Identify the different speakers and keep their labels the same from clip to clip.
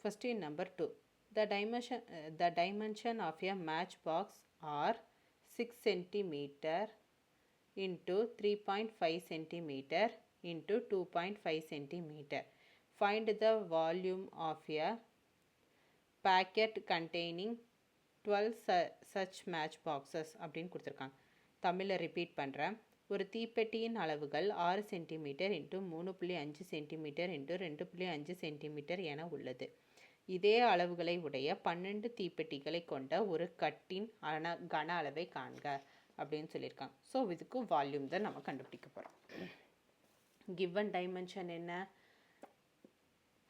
Speaker 1: Question number 2. The dimension of a matchbox are 6 centimeter into 3.5 centimeter into 2.5 centimeter. Find the volume of a packet containing 12 such matchboxes அப்படின்னு கொடுத்துருக்காங்க. தமிழில் repeat பண்ணுறேன். ஒரு தீப்பெட்டியின் அளவுகள் 6 centimetre into 3.5 centimetre into 2.5 centimetre என உள்ளது. இதே அளவுகளை உடைய 12 தீப்பெட்டிகளை கொண்ட ஒரு கட்டின் கன அளவை காண்க அப்படின்னு சொல்லியிருக்காங்க. ஸோ இதுக்கு வால்யூம் தான் நம்ம கண்டுபிடிக்க போகிறோம். கிவன் டைமென்ஷன் என்ன?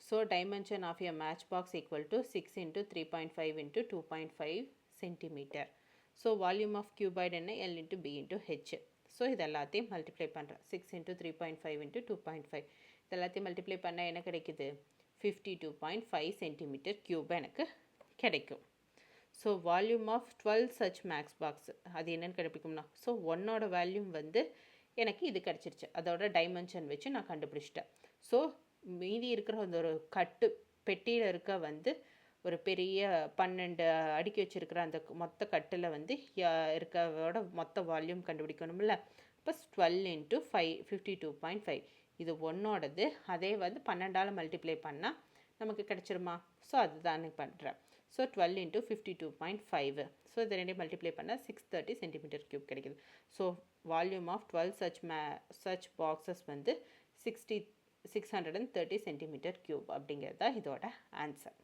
Speaker 1: So dimension of a match box equal to 6 into 3.5 into 2.5 centimetre. So volume of cuboid என்ன? L into B into H. So இது எல்லாத்தையும் மல்டிப்ளை பண்ணுறேன். 6 இன்ட்டு 3.5 இன்ட்டு 2.5 இது எல்லாத்தையும் மல்டிப்ளை பண்ணால் என்ன கிடைக்குது? 52.5 சென்டிமீட்டர் கியூப் எனக்கு கிடைக்கும். So volume of 12 such match box அது என்னென்னு கண்டுபிடிக்கும்னா, ஸோ ஒன்னோட வேல்யூம் வந்து எனக்கு இது கிடச்சிருச்சு. அதோட டைமென்ஷன் வச்சு நான் கண்டுபிடிச்சிட்டேன். ஸோ மீதி இருக்கிற அந்த ஒரு கட்டு பெட்டியில் இருக்க வந்து ஒரு பெரிய 12 அடுக்கி வச்சுருக்கிற அந்த மொத்த கட்டில் வந்து இருக்கிறதோட மொத்த வால்யூம் கண்டுபிடிக்கணும்ல. இப்போ 12 இன்ட்டு 5 52.5 இது ஒன்னோடது. அதே வந்து 12ஆல் மல்டிப்ளை பண்ணால் நமக்கு கிடச்சிருமா? ஸோ அதுதான் பண்ணுறேன். ஸோ 12 இன்ட்டு 52.5 ஸோ இதை ரெண்டையும் மல்டிப்ளை பண்ணால் 630 சென்டிமீட்டர் கியூப் கிடைக்குது. So volume of 12 such boxes வந்து 630 சென்டிமீட்டர் கியூப் அப்படிங்கிறது தான் இதோட ஆன்சர்.